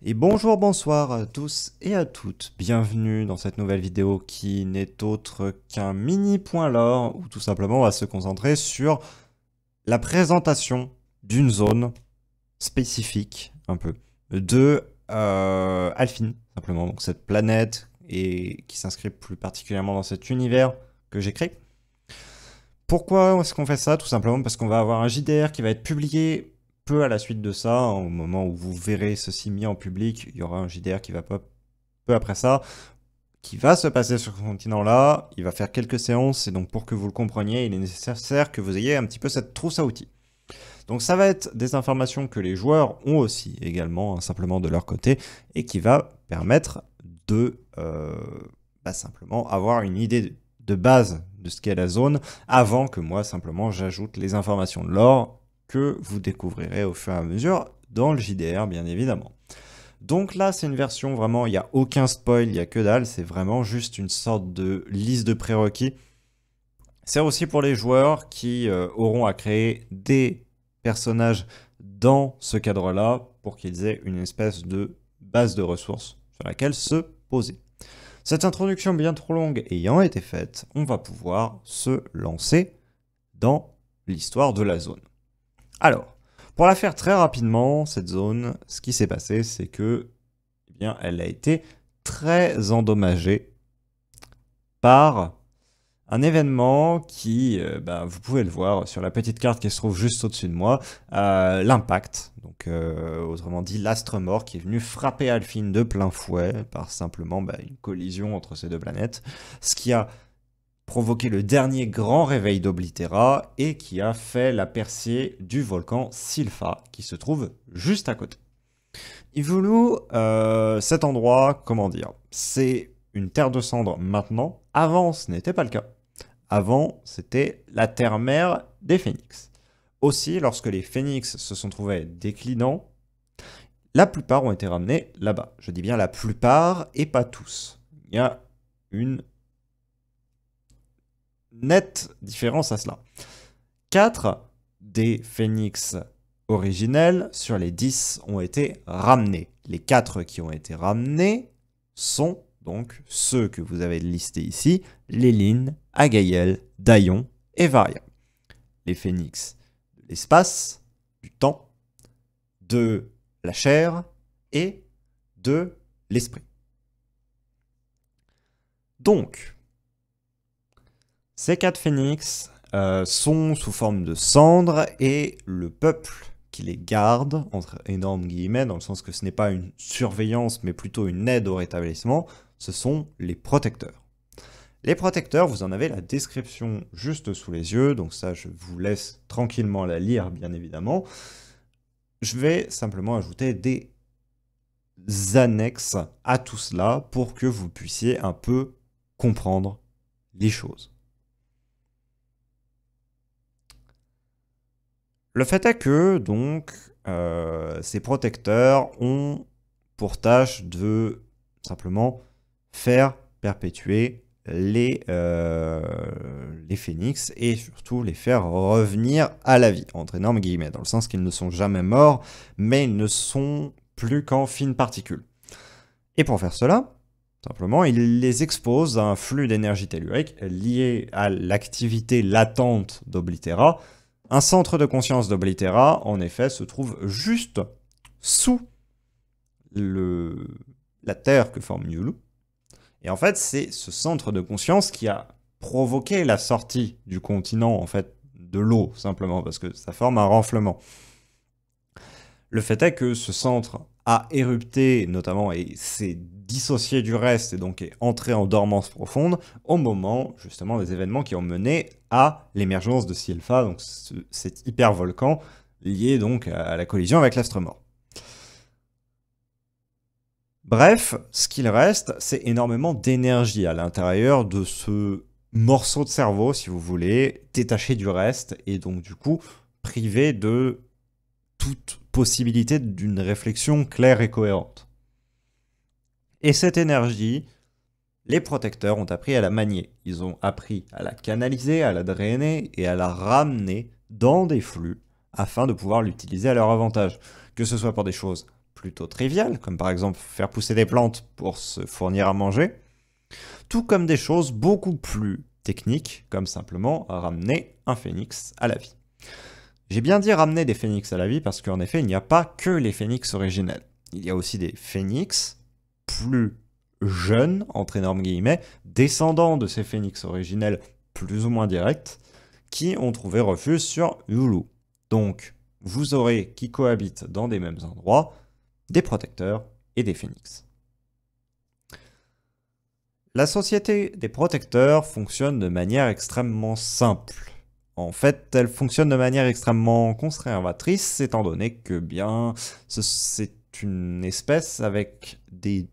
Et bonjour, bonsoir à tous et à toutes. Bienvenue dans cette nouvelle vidéo qui n'est autre qu'un mini point lore où tout simplement on va se concentrer sur la présentation d'une zone spécifique un peu de Alphine, simplement. Donc cette planète et qui s'inscrit plus particulièrement dans cet univers que j'ai créé. Pourquoi est-ce qu'on fait ça? Tout simplement parce qu'on va avoir un JDR qui va être publié peu à la suite de ça, au moment où vous verrez ceci mis en public, il y aura un JDR qui va pop peu après ça, qui va se passer sur ce continent-là, il va faire quelques séances, et donc pour que vous le compreniez, il est nécessaire que vous ayez un petit peu cette trousse à outils. Donc ça va être des informations que les joueurs ont aussi également, hein, simplement de leur côté, et qui va permettre de simplement avoir une idée de base de ce qu'est la zone, avant que moi simplement j'ajoute les informations de lore, que vous découvrirez au fur et à mesure dans le JDR, bien évidemment. Donc là, c'est une version vraiment, il n'y a aucun spoil, il n'y a que dalle, c'est vraiment juste une sorte de liste de prérequis. C'est aussi pour les joueurs qui auront à créer des personnages dans ce cadre-là, pour qu'ils aient une espèce de base de ressources sur laquelle se poser. Cette introduction bien trop longue ayant été faite, on va pouvoir se lancer dans l'histoire de la zone. Alors, pour la faire très rapidement, cette zone, ce qui s'est passé, c'est que, eh bien, elle a été très endommagée par un événement qui, vous pouvez le voir sur la petite carte qui se trouve juste au-dessus de moi, l'impact, donc autrement dit l'astre mort qui est venu frapper Alphine de plein fouet par simplement une collision entre ces deux planètes, ce qui a provoqué le dernier grand réveil d'Oblitera et qui a fait la percée du volcan Sylpha qui se trouve juste à côté. Ivulu, cet endroit, comment dire, c'est une terre de cendres maintenant. Avant, ce n'était pas le cas. Avant, c'était la terre-mère des phénix. Aussi, lorsque les phénix se sont trouvés déclinants, la plupart ont été ramenés là-bas. Je dis bien la plupart et pas tous. Il y a une nette différence à cela. 4 des phénix originels sur les 10 ont été ramenés. Les 4 qui ont été ramenés sont donc ceux que vous avez listés ici, Léline, Agaël, Daillon et Varia. Les phénix de l'espace, du temps, de la chair et de l'esprit. Donc, ces 4 phénix sont sous forme de cendres et le peuple qui les garde, entre énormes guillemets, dans le sens que ce n'est pas une surveillance mais plutôt une aide au rétablissement, ce sont les protecteurs. Les protecteurs, vous en avez la description juste sous les yeux, donc ça je vous laisse tranquillement la lire bien évidemment. Je vais simplement ajouter des annexes à tout cela pour que vous puissiez un peu comprendre les choses. Le fait est que, donc, ces protecteurs ont pour tâche de simplement faire perpétuer les phénix et surtout les faire revenir à la vie, entre énormes guillemets, dans le sens qu'ils ne sont jamais morts, mais ils ne sont plus qu'en fines particules. Et pour faire cela, simplement, il les expose à un flux d'énergie tellurique lié à l'activité latente d'Oblitera. Un centre de conscience d'Oblitera, en effet, se trouve juste sous la terre que forme Yulu. Et en fait, c'est ce centre de conscience qui a provoqué la sortie du continent, en fait, de l'eau, simplement, parce que ça forme un renflement. Le fait est que ce centre a érupté, notamment, et s'est dissocié du reste, et donc est entré en dormance profonde, au moment, justement, des événements qui ont mené à l'émergence de Sylpha, donc cet hypervolcan lié donc à la collision avec l'astre mort. Bref, ce qu'il reste, c'est énormément d'énergie à l'intérieur de ce morceau de cerveau, si vous voulez, détaché du reste, et donc du coup, privé de toute possibilité d'une réflexion claire et cohérente. Et cette énergie, les protecteurs ont appris à la manier. Ils ont appris à la canaliser, à la drainer et à la ramener dans des flux afin de pouvoir l'utiliser à leur avantage. Que ce soit pour des choses plutôt triviales, comme par exemple faire pousser des plantes pour se fournir à manger, tout comme des choses beaucoup plus techniques, comme simplement ramener un phénix à la vie. J'ai bien dit ramener des phénix à la vie parce qu'en effet, il n'y a pas que les phénix originels. Il y a aussi des phénix plus jeunes, entre énormes guillemets, descendants de ces phénix originels plus ou moins directs, qui ont trouvé refuge sur Hulu. Donc, vous aurez qui cohabitent dans des mêmes endroits, des protecteurs et des phénix. La société des protecteurs fonctionne de manière extrêmement simple. En fait, elle fonctionne de manière extrêmement conservatrice, étant donné que bien, c'est une espèce avec des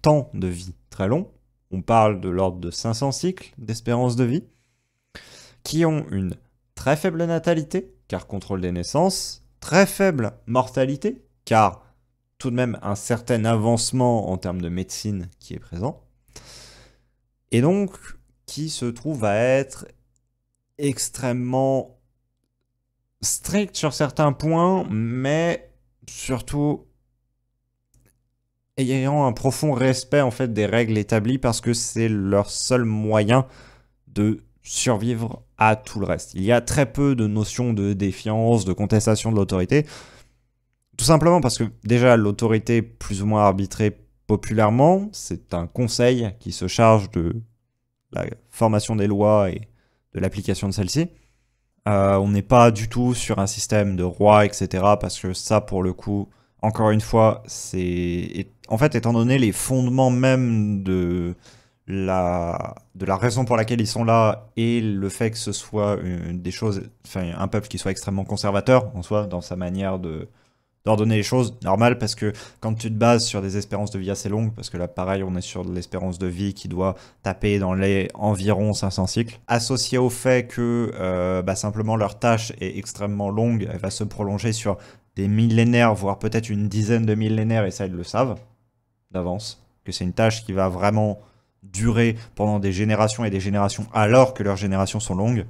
temps de vie très longs. On parle de l'ordre de 500 cycles d'espérance de vie, qui ont une très faible natalité, car contrôle des naissances, très faible mortalité, car tout de même un certain avancement en termes de médecine qui est présent, et donc qui se trouve à être extrêmement strict sur certains points, mais surtout ayant un profond respect en fait des règles établies parce que c'est leur seul moyen de survivre à tout le reste. Il y a très peu de notions de défiance, de contestation de l'autorité, tout simplement parce que déjà l'autorité plus ou moins arbitrée populairement, c'est un conseil qui se charge de la formation des lois et de l'application de celles-ci. On n'est pas du tout sur un système de roi, etc. Parce que ça, pour le coup, encore une fois, c'est... En fait, étant donné les fondements même de la raison pour laquelle ils sont là et le fait que ce soit des choses... Enfin, un peuple qui soit extrêmement conservateur, en soi, dans sa manière d'ordonner les choses, normal, parce que quand tu te bases sur des espérances de vie assez longues, parce que là, pareil, on est sur de l'espérance de vie qui doit taper dans les environ 500 cycles, associé au fait que simplement leur tâche est extrêmement longue, elle va se prolonger sur des millénaires, voire peut-être une dizaine de millénaires, et ça, ils le savent d'avance, que c'est une tâche qui va vraiment durer pendant des générations et des générations, alors que leurs générations sont longues.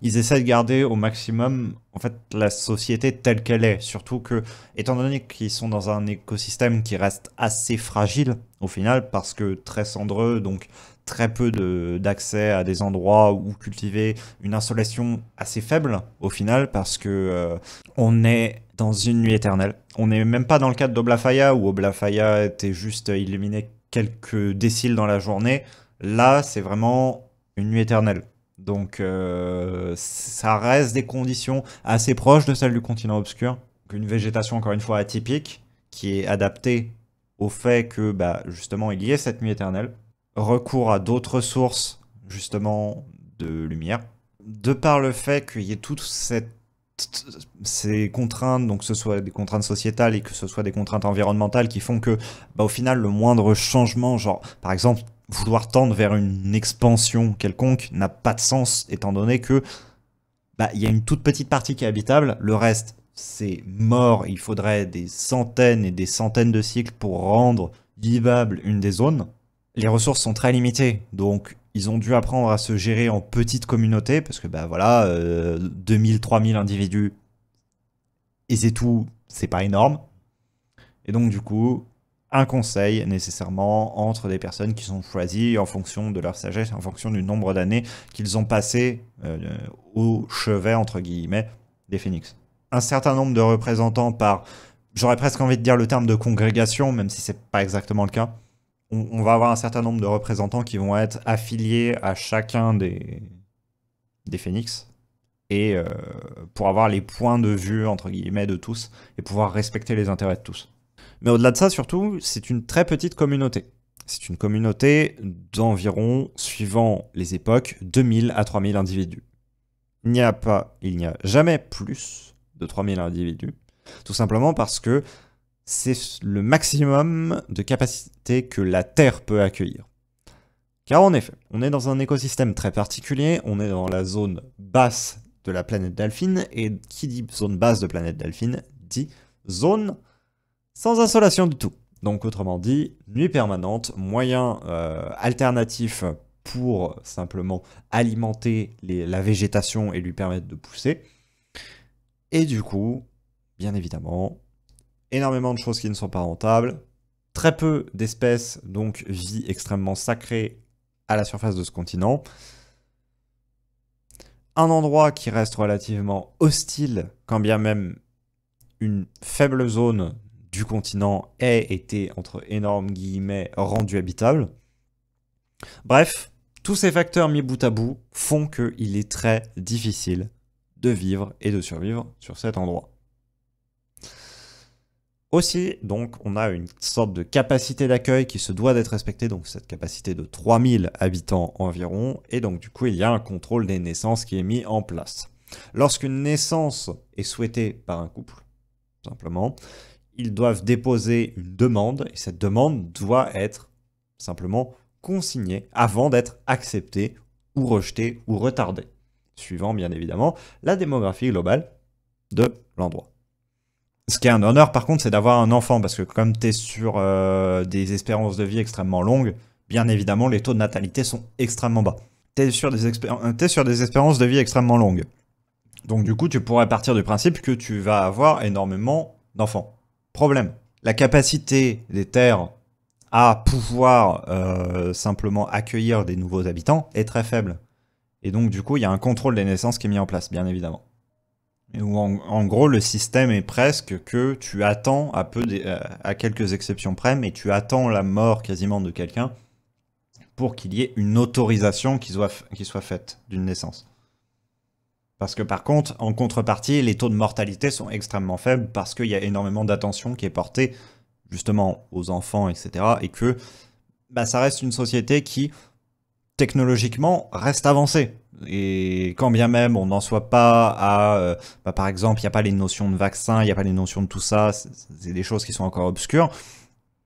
Ils essaient de garder au maximum en fait la société telle qu'elle est. Surtout que, étant donné qu'ils sont dans un écosystème qui reste assez fragile au final, parce que très cendreux, donc très peu d'accès à des endroits où cultiver, une insolation assez faible au final, parce que on est dans une nuit éternelle. On n'est même pas dans le cadre d'Oblafaya, où Oblafaya était juste illuminé quelques déciles dans la journée. Là, c'est vraiment une nuit éternelle. Donc ça reste des conditions assez proches de celles du continent obscur. Une végétation encore une fois atypique, qui est adaptée au fait que justement il y ait cette nuit éternelle. Recours à d'autres sources justement de lumière. De par le fait qu'il y ait toutes ces contraintes, donc que ce soit des contraintes sociétales et que ce soit des contraintes environnementales qui font que au final le moindre changement, genre par exemple vouloir tendre vers une expansion quelconque n'a pas de sens, étant donné que y a une toute petite partie qui est habitable, le reste c'est mort, il faudrait des centaines et des centaines de cycles pour rendre vivable une des zones. Les ressources sont très limitées, donc ils ont dû apprendre à se gérer en petites communautés, parce que 2000, 3000 individus, et c'est tout, c'est pas énorme. Et donc du coup, un conseil nécessairement entre des personnes qui sont choisies en fonction de leur sagesse, en fonction du nombre d'années qu'ils ont passé au chevet, entre guillemets, des phénix. Un certain nombre de représentants par, j'aurais presque envie de dire le terme de congrégation, même si c'est pas exactement le cas. On va avoir un certain nombre de représentants qui vont être affiliés à chacun des phénix, et pour avoir les points de vue, entre guillemets, de tous, et pouvoir respecter les intérêts de tous. Mais au-delà de ça, surtout, c'est une très petite communauté. C'est une communauté d'environ, suivant les époques, 2000 à 3000 individus. Il n'y a jamais plus de 3000 individus, tout simplement parce que c'est le maximum de capacité que la Terre peut accueillir. Car en effet, on est dans un écosystème très particulier, on est dans la zone basse de la planète Delphine, et qui dit zone basse de planète Delphine dit zone sans insolation du tout. Donc autrement dit, nuit permanente, moyen alternatif pour simplement alimenter la végétation et lui permettre de pousser. Et du coup, bien évidemment, énormément de choses qui ne sont pas rentables, très peu d'espèces, donc vie extrêmement sacrée à la surface de ce continent, un endroit qui reste relativement hostile, quand bien même une faible zone du continent ait été, entre énormes guillemets, rendue habitable. Bref, tous ces facteurs mis bout à bout font qu'il est très difficile de vivre et de survivre sur cet endroit. Aussi, donc, on a une sorte de capacité d'accueil qui se doit d'être respectée, donc cette capacité de 3000 habitants environ, et donc du coup, il y a un contrôle des naissances qui est mis en place. Lorsqu'une naissance est souhaitée par un couple, simplement, ils doivent déposer une demande, et cette demande doit être simplement consignée avant d'être acceptée ou rejetée ou retardée, suivant bien évidemment la démographie globale de l'endroit. Ce qui est un honneur par contre, c'est d'avoir un enfant, parce que comme tu es sur des espérances de vie extrêmement longues, bien évidemment les taux de natalité sont extrêmement bas. Tu es sur des espérances de vie extrêmement longues. Donc du coup, tu pourrais partir du principe que tu vas avoir énormément d'enfants. Problème, la capacité des terres à pouvoir simplement accueillir des nouveaux habitants est très faible. Et donc du coup, il y a un contrôle des naissances qui est mis en place, bien évidemment. Et où en gros, le système est presque que tu attends, à quelques exceptions près, mais tu attends la mort quasiment de quelqu'un pour qu'il y ait une autorisation qui soit faite d'une naissance. Parce que par contre, en contrepartie, les taux de mortalité sont extrêmement faibles parce qu'il y a énormément d'attention qui est portée justement aux enfants, etc. Et que ça reste une société qui, technologiquement, reste avancée. Et quand bien même on n'en soit pas à... par exemple, il n'y a pas les notions de vaccin, il n'y a pas les notions de tout ça, c'est des choses qui sont encore obscures.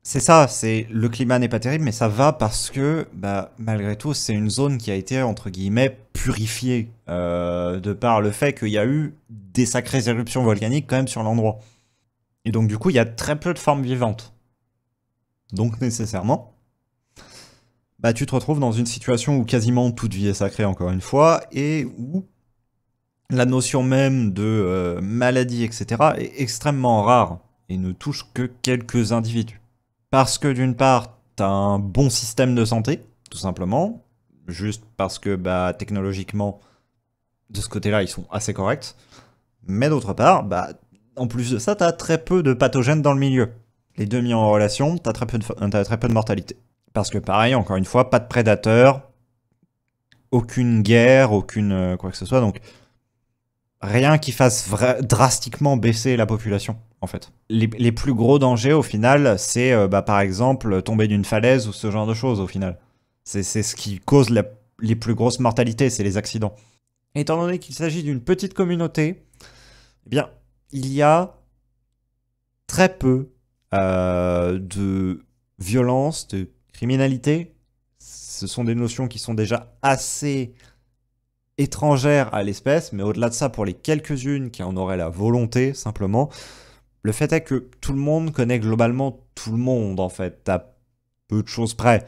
C'est ça, le climat n'est pas terrible, mais ça va parce que, malgré tout, c'est une zone qui a été, entre guillemets, purifiée, de par le fait qu'il y a eu des sacrées éruptions volcaniques quand même sur l'endroit. Et donc du coup, il y a très peu de formes vivantes. Donc nécessairement, tu te retrouves dans une situation où quasiment toute vie est sacrée, encore une fois, et où la notion même de maladie, etc., est extrêmement rare et ne touche que quelques individus. Parce que d'une part, t'as un bon système de santé, tout simplement, juste parce que technologiquement, de ce côté-là, ils sont assez corrects. Mais d'autre part, en plus de ça, t'as très peu de pathogènes dans le milieu. Les deux mis en relation, t'as très peu de mortalité. Parce que pareil, encore une fois, pas de prédateurs, aucune guerre, aucune quoi que ce soit, donc rien qui fasse drastiquement baisser la population, en fait. Les plus gros dangers, au final, c'est par exemple tomber d'une falaise ou ce genre de choses, au final. C'est ce qui cause les plus grosses mortalités, c'est les accidents. Étant donné qu'il s'agit d'une petite communauté, eh bien, il y a très peu de violence, de criminalité. Ce sont des notions qui sont déjà assez étrangères à l'espèce, mais au-delà de ça, pour les quelques-unes qui en auraient la volonté, simplement, le fait est que tout le monde connaît globalement tout le monde, en fait, à peu de choses près.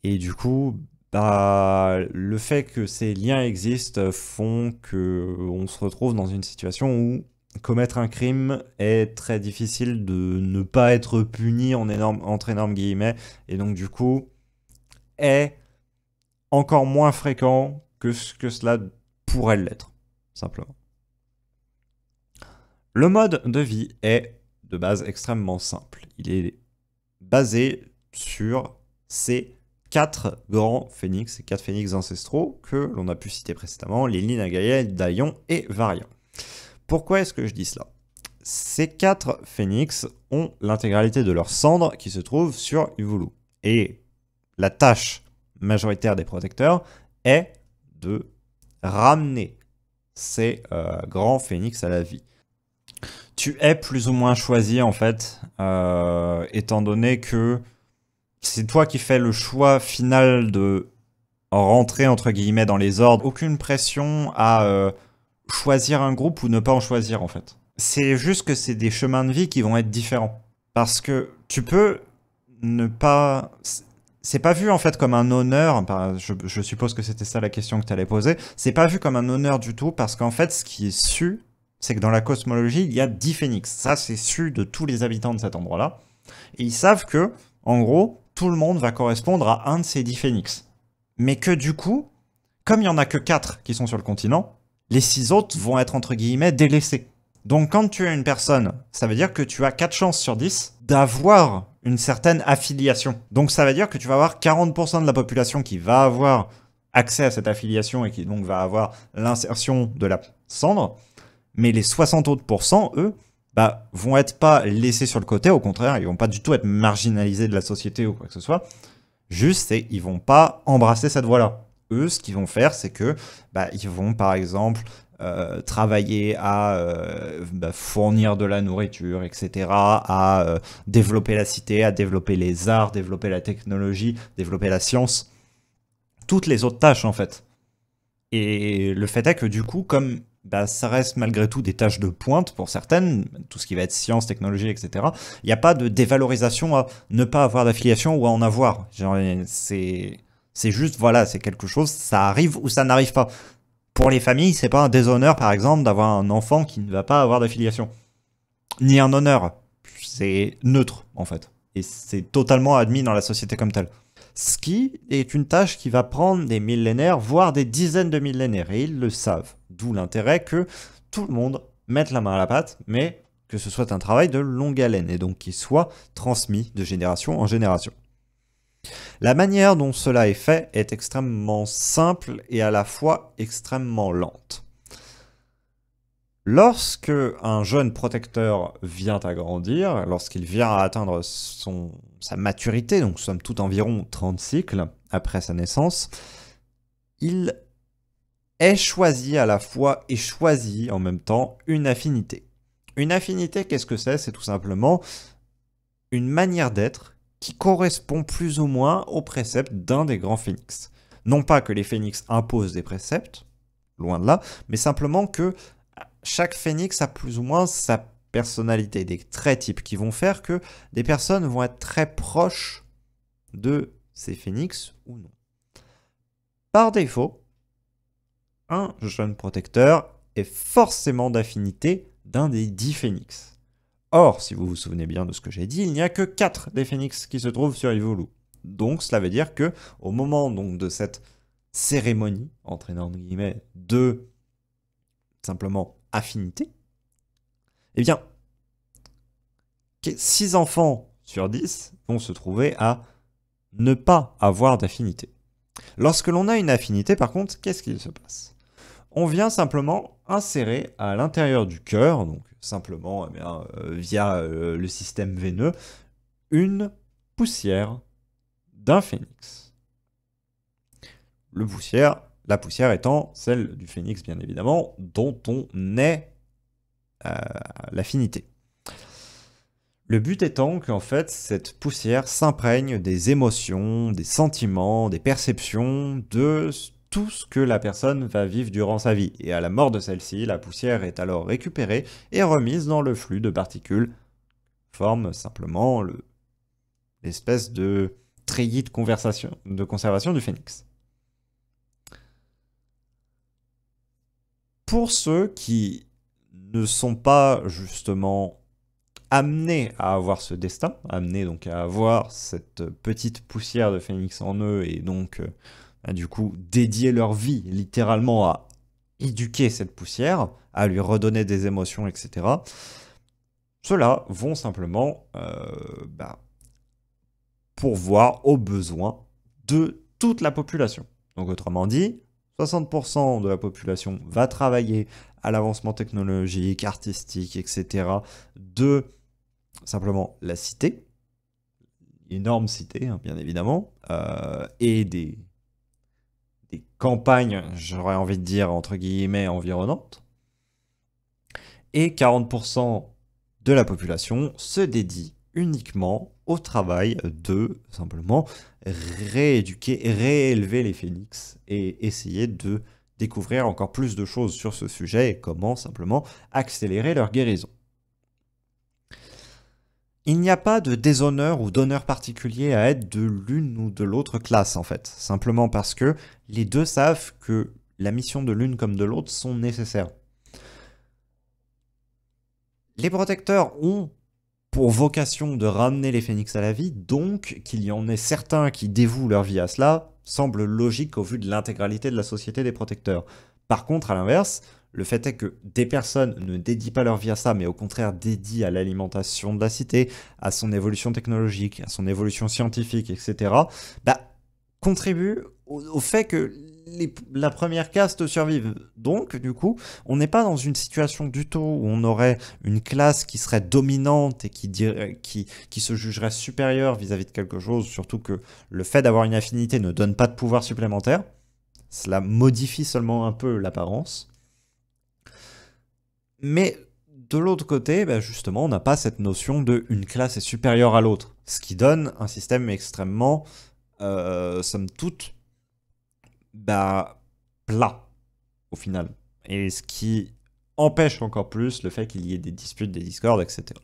Et du coup, le fait que ces liens existent font qu'on se retrouve dans une situation où commettre un crime est très difficile de ne pas être puni entre énormes guillemets, et donc du coup est encore moins fréquent que ce que cela pourrait l'être, simplement. Le mode de vie est de base extrêmement simple. Il est basé sur ces 4 grands phénix, ces 4 phénix ancestraux que l'on a pu citer précédemment, les Linagael, Daion et Varian. Pourquoi est-ce que je dis cela? Ces 4 phénix ont l'intégralité de leurs cendres qui se trouvent sur Uvulu. Et la tâche majoritaire des protecteurs est de ramener ces grands phénix à la vie. Tu es plus ou moins choisi en fait, étant donné que c'est toi qui fais le choix final de rentrer entre guillemets dans les ordres. Aucune pression à choisir un groupe ou ne pas en choisir en fait. C'est juste que c'est des chemins de vie qui vont être différents. Parce que tu peux ne pas... C'est pas vu en fait comme un honneur, je suppose que c'était ça la question que tu allais poser, c'est pas vu comme un honneur du tout parce qu'en fait ce qui est su, c'est que dans la cosmologie, il y a 10 phénix. Ça, c'est su de tous les habitants de cet endroit-là. Et ils savent que, en gros, tout le monde va correspondre à un de ces 10 phénix. Mais que du coup, comme il n'y en a que 4 qui sont sur le continent, les 6 autres vont être, entre guillemets, délaissés. Donc quand tu es une personne, ça veut dire que tu as 4 chances sur 10 d'avoir une certaine affiliation. Donc ça veut dire que tu vas avoir 40% de la population qui va avoir accès à cette affiliation et qui donc va avoir l'insertion de la cendre, mais les 60 autres pourcents, eux, vont être pas laissés sur le côté, au contraire, ils vont pas du tout être marginalisés de la société ou quoi que ce soit, juste ils vont pas embrasser cette voie-là. Eux, ce qu'ils vont faire, c'est que ils vont par exemple travailler à fournir de la nourriture, etc., à développer la cité, à développer les arts, développer la technologie, développer la science, toutes les autres tâches en fait. Et le fait est que du coup, comme ça reste malgré tout des tâches de pointe pour certaines, tout ce qui va être science, technologie, etc., il n'y a pas de dévalorisation à ne pas avoir d'affiliation ou à en avoir. C'est juste, voilà, c'est quelque chose, ça arrive ou ça n'arrive pas. Pour les familles, c'est pas un déshonneur, par exemple, d'avoir un enfant qui ne va pas avoir d'affiliation. Ni un honneur. C'est neutre, en fait. Et c'est totalement admis dans la société comme telle. Ce qui est une tâche qui va prendre des millénaires, voire des dizaines de millénaires. Et ils le savent. D'où l'intérêt que tout le monde mette la main à la pâte, mais que ce soit un travail de longue haleine, et donc qu'il soit transmis de génération en génération. La manière dont cela est fait est extrêmement simple et à la fois extrêmement lente. Lorsque un jeune protecteur vient à grandir, lorsqu'il vient à atteindre sa maturité, donc somme toute environ 30 cycles après sa naissance, il est choisi à la fois et choisit en même temps une affinité. Une affinité, qu'est-ce que c'est? C'est tout simplement une manière d'être qui correspond plus ou moins aux préceptes d'un des grands phénix. Non pas que les phénix imposent des préceptes, loin de là, mais simplement que chaque phénix a plus ou moins sa personnalité, des traits types qui vont faire que des personnes vont être très proches de ces phénix ou non. Par défaut, un jeune protecteur est forcément d'affinité d'un des 10 phénix. Or, si vous vous souvenez bien de ce que j'ai dit, il n'y a que 4 des phénix qui se trouvent sur Ivolu. Donc cela veut dire que au moment donc, de cette cérémonie, entre énormes guillemets, de simplement affinité, eh bien, 6 enfants sur 10 vont se trouver à ne pas avoir d'affinité. Lorsque l'on a une affinité, par contre, qu'est-ce qu'il se passe? On vient simplement insérer à l'intérieur du cœur, donc simplement via le système veineux, une poussière d'un phénix. La poussière étant celle du phénix, bien évidemment, dont on est l'affinité. Le but étant qu'en fait, cette poussière s'imprègne des émotions, des sentiments, des perceptions, de tout ce que la personne va vivre durant sa vie. Et à la mort de celle-ci, la poussière est alors récupérée et remise dans le flux de particules, forme simplement l'espèce de treillis de conservation du phénix. Pour ceux qui ne sont pas justement amenés à avoir ce destin, amenés donc à avoir cette petite poussière de phénix en eux et donc du coup dédier leur vie littéralement à éduquer cette poussière, à lui redonner des émotions, etc. Ceux-là vont simplement pourvoir aux besoins de toute la population. Donc autrement dit, 60% de la population va travailler à l'avancement technologique, artistique, etc. de simplement la cité, énorme cité, hein, bien évidemment, et des campagnes, j'aurais envie de dire, entre guillemets, environnantes. Et 40% de la population se dédie uniquement au travail de simplement rééduquer, réélever les phénix et essayer de découvrir encore plus de choses sur ce sujet et comment simplement accélérer leur guérison. Il n'y a pas de déshonneur ou d'honneur particulier à être de l'une ou de l'autre classe en fait, simplement parce que les deux savent que la mission de l'une comme de l'autre sont nécessaires. Les protecteurs ont pour vocation de ramener les phénix à la vie, donc qu'il y en ait certains qui dévouent leur vie à cela semble logique au vu de l'intégralité de la société des protecteurs. Par contre, à l'inverse, le fait est que des personnes ne dédient pas leur vie à ça, mais au contraire dédient à l'alimentation de la cité, à son évolution technologique, à son évolution scientifique, etc., bah, contribuent au fait que la première caste survive. Donc, du coup, on n'est pas dans une situation du tout où on aurait une classe qui serait dominante et qui se jugerait supérieure vis-à-vis de quelque chose, surtout que le fait d'avoir une affinité ne donne pas de pouvoir supplémentaire. Cela modifie seulement un peu l'apparence. Mais de l'autre côté, bah justement, on n'a pas cette notion de une classe est supérieure à l'autre. Ce qui donne un système extrêmement, somme toute, bah, plat, au final. Et ce qui empêche encore plus le fait qu'il y ait des disputes, des discordes, etc.